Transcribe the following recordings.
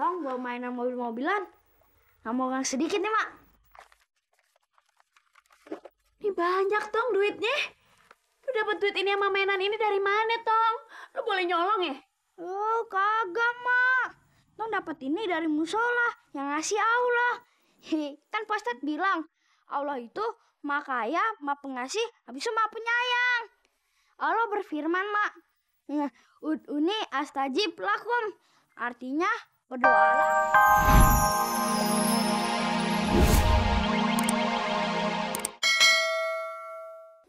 Tong bawa mainan mobil-mobilan. Nggak mau orang sedikit nih, Mak. Ini banyak, Tong, duitnya. Lu dapat duit ini sama mainan ini dari mana, Tong? Lu boleh nyolong ya? Oh, kagak, Mak. Tong dapat ini dari musola yang ngasih Allah. Kan Pak Ustadz bilang, Allah itu Maha Kaya, Maha Pengasih, habis itu Maha Penyayang. Allah berfirman, Mak, ud'uni astajib lakum. Artinya, berdoalah.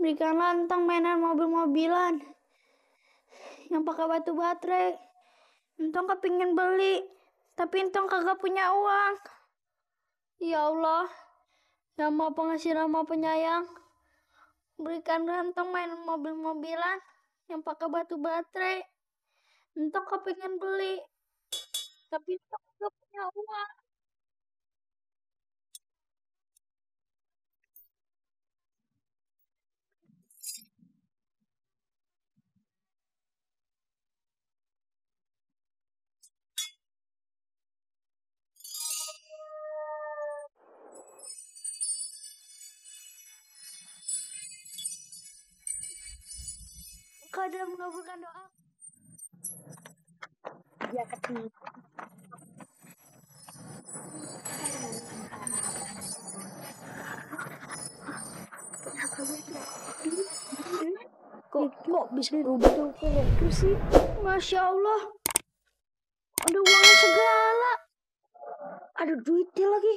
Berikanlah Entong mainan mobil-mobilan yang pakai batu baterai. Entong kepingin beli, tapi Entong kagak punya uang. Ya Allah, yang Maha Pengasih dan Maha Penyayang, berikanlah Entong mainan mobil-mobilan yang pakai batu baterai. Entong kepingin beli, tapi Entong kagak punya uang. Engkau sudah mengabulkan doa. Ya kecil. Kok bisa berubah gitu sih? Masya Allah, ada uangnya segala, ada duitnya lagi.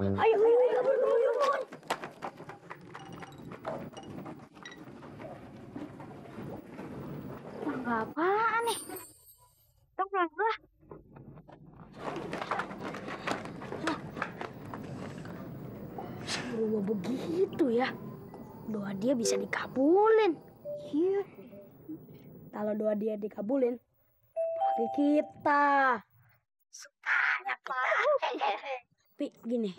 Ayo berluyur. Tangga apaan nih? Tangga. Berubah begitu ya? Doa dia bisa dikabulin. Iya. Kalau doa dia dikabulin, bagi kita sukanya tapi gini,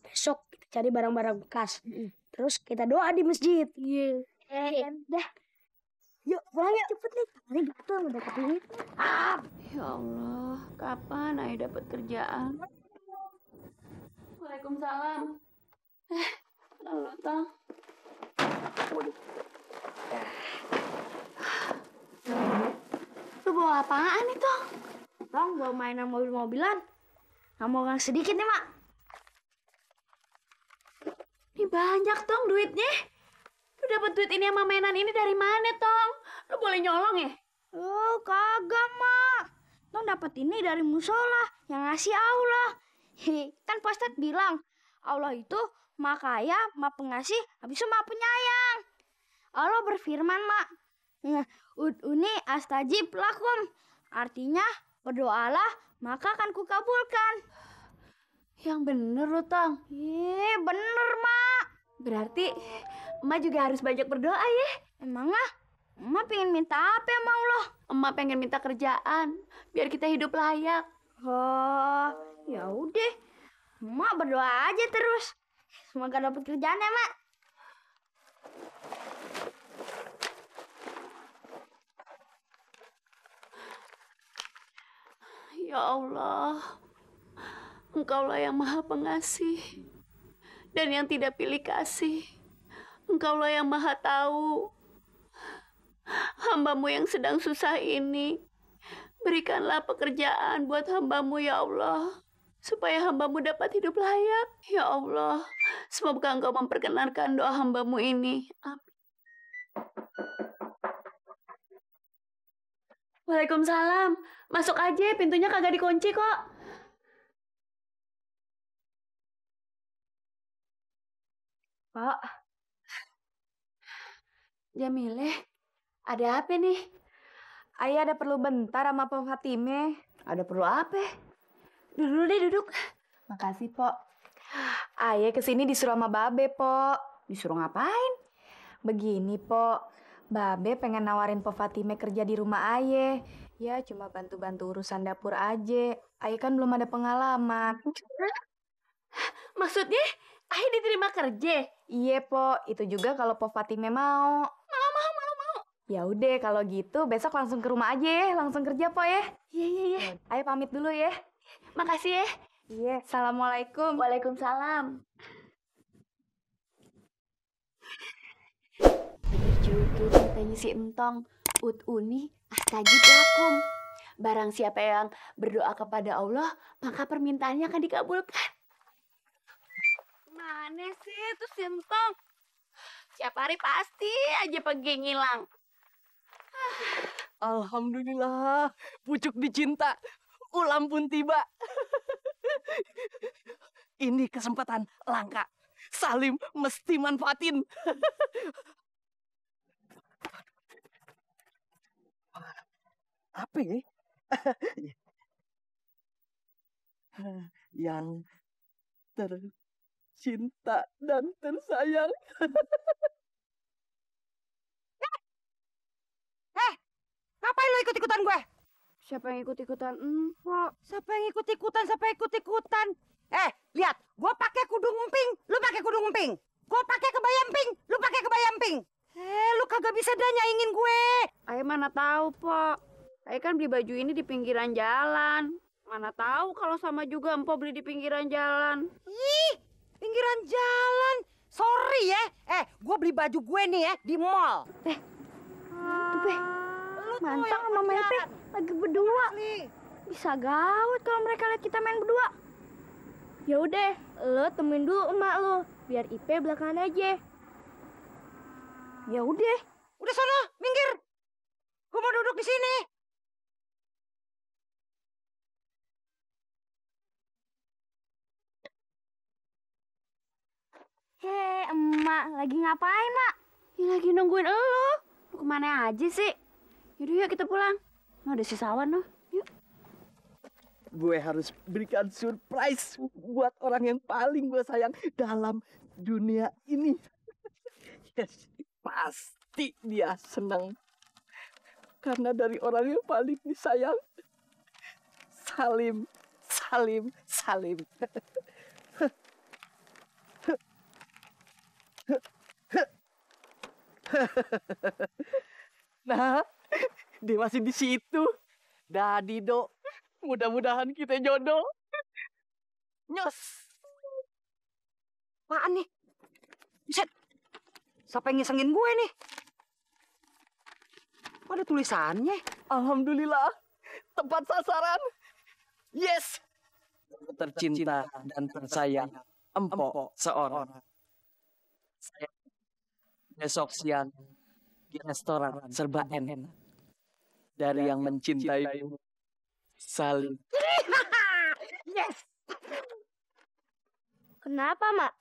besok kita cari barang-barang bekas, terus kita doa di masjid. Iya. Dah. Yuk pulang yuk, cepet nih. Ini betul udah kepingin. Ya Allah, kapan Ayah dapat kerjaan? Waalaikumsalam. Lalu Tong. Lu bawa apaan nih, Tong? Tong bawa mainan mobil-mobilan. Nggak mau orang sedikit nih, Mak. Ini banyak, Tong, duitnya. Lu dapat duit ini sama mainan ini dari mana, Tong? Lu boleh nyolong ya? Oh, kagak, Mak. Tong dapat ini dari musola yang ngasih Allah. Kan Pak Ustadz bilang, Allah itu Maha Kaya, Maha Pengasih, habis itu Maha Penyayang. Allah berfirman, Mak, ud'uni astajib lakum. Artinya, berdoalah, maka akan kukabulkan. Yang bener lu, Tong. Bener, Mak. Berarti Emak juga harus banyak berdoa ya? Emang Emak pengen minta apa sama Allah? Emak pengen minta kerjaan, biar kita hidup layak. Oh, ya udah. Emak berdoa aja terus. Semoga dapat kerjaan ya, Mak. Ya Allah, Engkaulah yang Maha Pengasih dan yang tidak pilih kasih. Engkaulah yang Maha Tahu. Hamba-Mu yang sedang susah ini, berikanlah pekerjaan buat hamba-Mu ya Allah, supaya hamba-Mu dapat hidup layak. Ya Allah, semoga Engkau memperkenankan doa hamba-Mu ini. Amin. Waalaikumsalam. Masuk aja, pintunya kagak dikunci kok. Pak. Jamileh, ada apa nih? Ayah ada perlu bentar sama Pak Fatime. Ada perlu apa? Duduk deh, duduk. Makasih, Pok. Ayah kesini disuruh sama Babe, Pok. Disuruh ngapain? Begini, Pok. Babe pengen nawarin Pok Fatime kerja di rumah Ayah. Ya, cuma bantu-bantu urusan dapur aja. Ayah kan belum ada pengalaman. Maksudnya, Ayah diterima kerja? Iya, Pok. Itu juga kalau Pok Fatime mau. Mau. Ya udah kalau gitu besok langsung ke rumah aja ya, langsung kerja po ya. Iya. Ayo pamit dulu ya. Makasih ya. Iya, assalamualaikum. Waalaikumsalam. Bener juga ceritanya si Entong. Uni astajib lakum. Barang siapa yang berdoa kepada Allah, maka permintaannya akan dikabulkan. Mana sih itu si Entong? Tiap hari pasti aja pergi ngilang. Alhamdulillah, pucuk dicinta, ulam pun tiba. Ini kesempatan langka. Salim mesti manfaatin. Apa ya? Yang tercinta dan tersayang. Ngapain lo ikut-ikutan gue? Siapa yang ikut-ikutan empok? Siapa yang ikut-ikutan? Lihat, gue pakai kudung emping, lu pakai kudung emping. Gue pakai kebaya emping, lu pakai kebaya emping. Lu kagak bisa dah nyaingin gue. Ayo mana tahu, Pok. Ayo kan beli baju ini di pinggiran jalan. Mana tahu kalau sama juga empok beli di pinggiran jalan. Ih, pinggiran jalan. Sorry ya. Gue beli baju gue nih ya di mall. Tuh, Be. Mantap sama Mepe lagi berdua. Bisa gawat kalau mereka lihat kita main berdua. Ya udah, lo temuin dulu emak lo, biar Ipe belakangan aja. Ya udah. Udah sono, minggir. Gue mau duduk di sini. Hei, emak, lagi ngapain, Mak? Ya lagi nungguin lo. Lu kemana aja sih? Yaudah yuk kita pulang. Lo ada sisawan lo. Yuk. Gue harus berikan surprise buat orang yang paling gue sayang dalam dunia ini. Yes, pasti dia senang. Karena dari orang yang paling disayang. Salim. Nah, dia masih di situ. Dadi Do, mudah-mudahan kita jodoh. Nyos. Apaan nih? Buset. Siapa yang ngisengin gue nih? Kok ada tulisannya? Alhamdulillah. Tepat sasaran. Yes. Tercinta dan tersayang. Empok seorang. Saya besok siang di restoran serba enak. Dari yang mencintai Salim. Yes. Kenapa, Mak?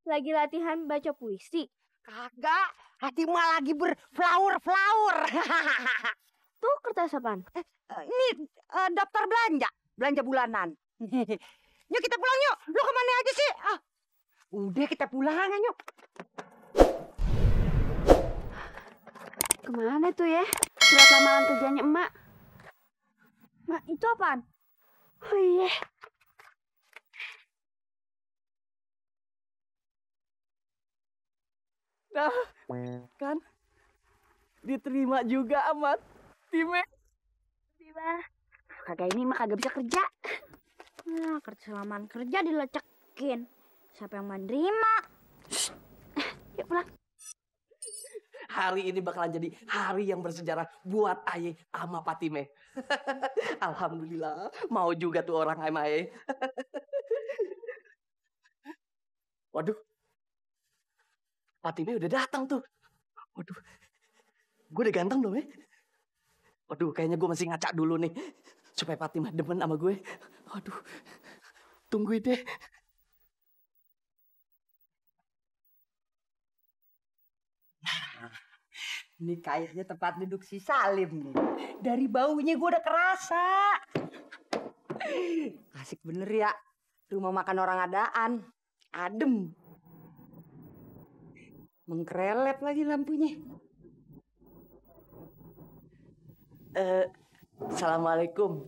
Lagi latihan baca puisi? Kagak, hati mah lagi berflower. Tuh kertas apaan? Ini daftar belanja bulanan. Yuk kita pulang yuk. Lu kemana aja sih? Udah kita pulang yuk. Kemana tuh ya? Surat lamaran kerjanya emak. Mak, itu apaan? Oh iya. Nah, kan diterima juga amat Time. Kagak ini mah kagak bisa kerja. Nah, kerja lamaran kerja dilecekin. Siapa yang mau nerima? Yuk pulang. Hari ini bakalan jadi hari yang bersejarah buat Aye sama Patime. Alhamdulillah, mau juga tuh orang sama Aye. Waduh, Patime udah datang tuh. Waduh, gue udah ganteng belum ya? Waduh, kayaknya gue masih ngaca dulu nih. Supaya Patime demen sama gue. Waduh, tungguin deh. Ini kayaknya tempat duduk si Salim nih. Dari baunya gue udah kerasa. Asik bener ya. Rumah makan orang adaan. Adem. Mengkrelep lagi lampunya. Assalamualaikum.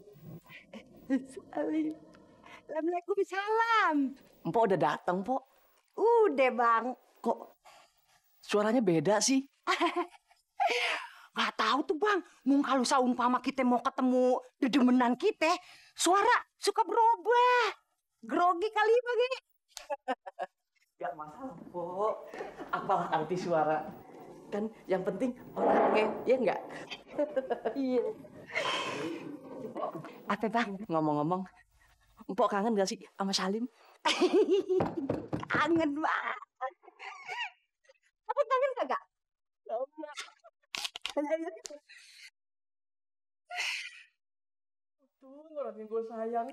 Waalaikumsalam. Mpok udah datang, Pok. Udah, Bang. Kok suaranya beda sih? Gak tahu tuh Bang, mung kalau saumpama kita mau ketemu dedemenan kita, suara suka berubah. Grogi kali bagi. Gak masalah, Po. Apalah arti suara. Kan yang penting orangnya, ya enggak? Iya. Apa Bang? Ngomong-ngomong, Mpok kangen gak sih sama Salim? Kangen banget. Apa kangen kagak? Tuh, orang yang gue sayang.